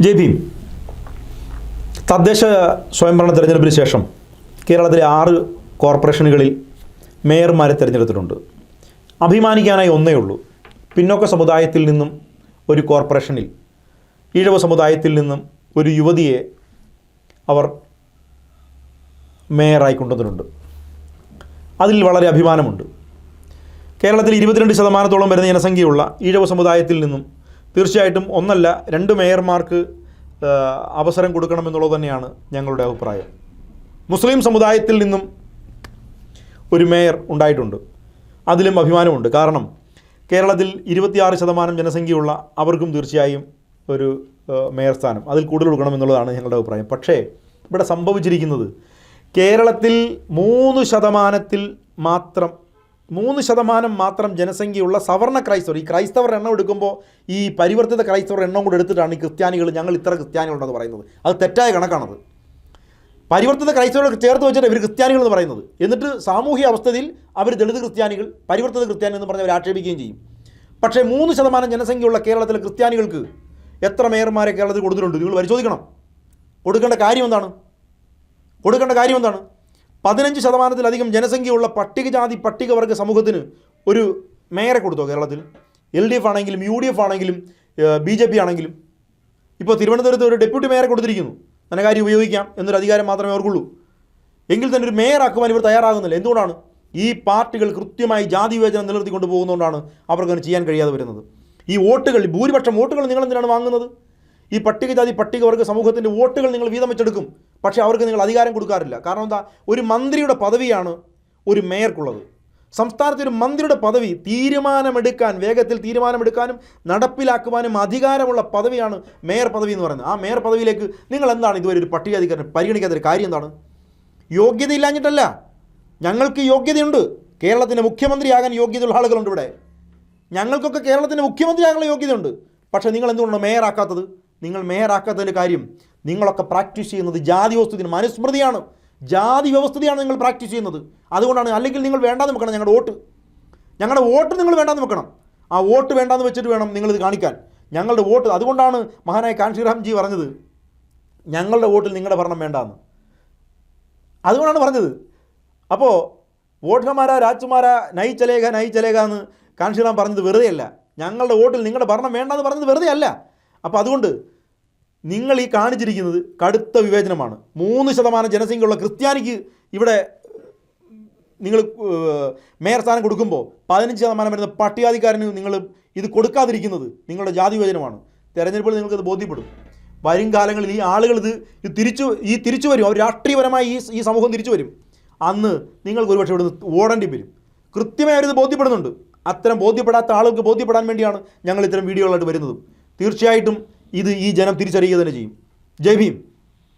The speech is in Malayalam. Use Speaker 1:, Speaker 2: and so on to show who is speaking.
Speaker 1: ജയ് ഭീം. തദ്ദേശ സ്വയംഭരണ തെരഞ്ഞെടുപ്പിന് ശേഷം കേരളത്തിലെ 6 കോർപ്പറേഷനുകളിൽ മേയർമാരെ തിരഞ്ഞെടുത്തിട്ടുണ്ട്. അഭിമാനിക്കാനായി ഒന്നേ ഉള്ളൂ. പിന്നോക്ക സമുദായത്തിൽ നിന്നും ഒരു കോർപ്പറേഷനിൽ, ഈഴവ സമുദായത്തിൽ നിന്നും ഒരു യുവതിയെ അവർ മേയറായി കൊണ്ടുവന്നിട്ടുണ്ട്. അതിൽ വളരെ അഭിമാനമുണ്ട്. കേരളത്തിൽ 22% വരുന്ന ജനസംഖ്യയുള്ള ഈഴവ സമുദായത്തിൽ നിന്നും തീർച്ചയായിട്ടും 1 അല്ല 2 മേയർമാർക്ക് അവസരം കൊടുക്കണമെന്നുള്ളത് തന്നെയാണ് ഞങ്ങളുടെ അഭിപ്രായം. മുസ്ലിം സമുദായത്തിൽ നിന്നും ഒരു മേയർ ഉണ്ടായിട്ടുണ്ട്. അതിലും അഭിമാനമുണ്ട്. കാരണം കേരളത്തിൽ 26% ജനസംഖ്യയുള്ള അവർക്കും തീർച്ചയായും ഒരു മേയർ സ്ഥാനം അതിൽ കൂടുതൽ കൊടുക്കണമെന്നുള്ളതാണ് ഞങ്ങളുടെ അഭിപ്രായം. പക്ഷേ ഇവിടെ സംഭവിച്ചിരിക്കുന്നത് കേരളത്തിൽ 3% മാത്രം ജനസംഖ്യയുള്ള സവർണ ക്രൈസ്തവർ, ഈ ക്രൈസ്തവർ എണ്ണം എടുക്കുമ്പോൾ ഈ പരിവർത്തിത ക്രൈസ്തവർ എണ്ണം കൂടെ എടുത്തിട്ടാണ് ഈ ക്രിസ്ത്യാനികൾ, ഞങ്ങൾ ഇത്ര ക്രിസ്ത്യാനികളുണ്ടെന്ന് പറയുന്നത്. അത് തെറ്റായ കണക്കാണത്. പരിവർത്തിത ക്രൈസ്തവരോട് ചേർത്ത് വെച്ചിട്ട് ഇവർ ക്രിസ്ത്യാനികൾ എന്ന് പറയുന്നത്. എന്നിട്ട് സാമൂഹ്യ അവസ്ഥയിൽ അവർ ദളിത് ക്രിസ്ത്യാനികൾ, പരിവർത്തിത ക്രിസ്ത്യാനി എന്ന് പറഞ്ഞ് അവർ ആക്ഷേപിക്കുകയും ചെയ്യും. പക്ഷേ 3% ജനസംഖ്യയുള്ള കേരളത്തിലെ ക്രിസ്ത്യാനികൾക്ക് എത്ര മേയർമാരെ കേരളത്തിൽ കൊടുത്തിട്ടുണ്ട് നിങ്ങൾ പരിശോധിക്കണം. കൊടുക്കേണ്ട കാര്യം എന്താണ്? 15%-ലധികം ജനസംഖ്യയുള്ള പട്ടികജാതി പട്ടികവർഗ സമൂഹത്തിന് ഒരു മേയറെ കൊടുത്തോ കേരളത്തിൽ? LDF ആണെങ്കിലും UDF ആണെങ്കിലും BJP ആണെങ്കിലും. ഇപ്പോൾ തിരുവനന്തപുരത്ത് ഒരു ഡെപ്യൂട്ടി മേയറെ കൊടുത്തിരിക്കുന്നു. ധനകാര്യം ഉപയോഗിക്കാം എന്നൊരു അധികാരം മാത്രമേ അവർക്കുള്ളൂ. എങ്കിൽ തന്നെ ഒരു മേയറാക്കുവാൻ ഇവർ തയ്യാറാകുന്നില്ല. എന്തുകൊണ്ടാണ്? ഈ പാർട്ടികൾ കൃത്യമായി ജാതി വിവേചനം നിലനിർത്തിക്കൊണ്ട് പോകുന്നതുകൊണ്ടാണ് അവർക്കങ്ങനെ ചെയ്യാൻ കഴിയാതെ വരുന്നത്. ഈ വോട്ടുകൾ, ഭൂരിപക്ഷം വോട്ടുകൾ നിങ്ങൾ എന്തിനാണ് വാങ്ങുന്നത്? ഈ പട്ടികജാതി പട്ടികവർഗ സമൂഹത്തിൻ്റെ വോട്ടുകൾ നിങ്ങൾ വീതം വെച്ചെടുക്കും. പക്ഷേ അവർക്ക് നിങ്ങൾ അധികാരം കൊടുക്കാറില്ല. കാരണം എന്താ? ഒരു മന്ത്രിയുടെ പദവിയാണ് ഒരു മേയർക്കുള്ളത്. സംസ്ഥാനത്തെ ഒരു മന്ത്രിയുടെ പദവി വേഗത്തിൽ തീരുമാനമെടുക്കാനും നടപ്പിലാക്കുവാനും അധികാരമുള്ള പദവിയാണ് മേയർ പദവി എന്ന് പറയുന്നത്. ആ മേയർ പദവിയിലേക്ക് നിങ്ങൾ എന്താണ് ഇതുവരെ ഒരു പട്ടികജാതിക്കാരനെ പരിഗണിക്കാത്തൊരു കാര്യം എന്താണ്? യോഗ്യതയില്ലാഞ്ഞിട്ടല്ല, ഞങ്ങൾക്ക് യോഗ്യതയുണ്ട്. കേരളത്തിൻ്റെ മുഖ്യമന്ത്രിയാകാൻ യോഗ്യതയുള്ള ആളുകളുണ്ട് ഇവിടെ. ഞങ്ങൾക്കൊക്കെ കേരളത്തിൻ്റെ മുഖ്യമന്ത്രിയാകാനുള്ള യോഗ്യതയുണ്ട്. പക്ഷേ നിങ്ങൾ എന്തുകൊണ്ടാണ് മേയറാക്കാത്തത്? നിങ്ങൾ മേയറാക്കാത്തതിൻ്റെ കാര്യം, നിങ്ങളൊക്കെ പ്രാക്ടീസ് ചെയ്യുന്നത് ജാതി വ്യവസ്ഥിതിയാണ്, മനുസ്മൃതിയാണ്, ജാതി വ്യവസ്ഥിതിയാണ് നിങ്ങൾ പ്രാക്ടീസ് ചെയ്യുന്നത്. അതുകൊണ്ടാണ്. അല്ലെങ്കിൽ നിങ്ങൾ വേണ്ടാന്ന് വെക്കണം ഞങ്ങളുടെ വോട്ട് നിങ്ങൾ വേണ്ടാന്ന് വെക്കണം. ആ വോട്ട് വേണ്ടാന്ന് വെച്ചിട്ട് വേണം നിങ്ങളിത് കാണിക്കാൻ. ഞങ്ങളുടെ വോട്ട്, അതുകൊണ്ടാണ് മഹാനായ കാൻഷിറാംജി പറഞ്ഞത് ഞങ്ങളുടെ വോട്ടിൽ നിങ്ങളുടെ ഭരണം വേണ്ടാന്ന്. അതുകൊണ്ടാണ് പറഞ്ഞത്. അപ്പോൾ വോട്ട് ഹമാരാ രാജ്കുമാരാ നൈ ചലേഗ എന്ന് കാൻഷിറാം പറഞ്ഞത് വെറുതെയല്ല. ഞങ്ങളുടെ വോട്ടിൽ നിങ്ങളുടെ ഭരണം വേണ്ടാന്ന് പറഞ്ഞത് വെറുതെ അല്ല. അപ്പോൾ അതുകൊണ്ട് നിങ്ങൾ ഈ കാണിച്ചിരിക്കുന്നത് കടുത്ത വിവേചനമാണ്. 3% ജനസംഖ്യയുള്ള ക്രിസ്ത്യാനിക്ക് ഇവിടെ നിങ്ങൾ മേയർ സ്ഥാനം കൊടുക്കുമ്പോൾ 15% വരുന്ന പട്ടികജാതിക്കാരന് നിങ്ങൾ ഇത് കൊടുക്കാതിരിക്കുന്നത് നിങ്ങളുടെ ജാതി വിവേചനമാണ്. തെരഞ്ഞെടുപ്പിൽ നിങ്ങൾക്കത് ബോധ്യപ്പെടും. വരും കാലങ്ങളിൽ ഈ ആളുകൾ തിരിച്ചു വരും. അവർ രാഷ്ട്രീയപരമായി ഈ സമൂഹം തിരിച്ചു വരും. അന്ന് നിങ്ങൾക്ക് ഒരുപക്ഷെ ഇവിടുന്ന് ഓടേണ്ടി വരും. കൃത്യമായി അവരിത് ബോധ്യപ്പെടുന്നുണ്ട്. അത്തരം ബോധ്യപ്പെടാത്ത ആളുകൾക്ക് ബോധ്യപ്പെടാൻ വേണ്ടിയാണ് ഞങ്ങൾ ഇത്തരം വീഡിയോകളായിട്ട് വരുന്നത്. തീർച്ചയായിട്ടും ഈ ജനം തിരിച്ചറിയുക തന്നെ ചെയ്യും. ജയ് ഭീം.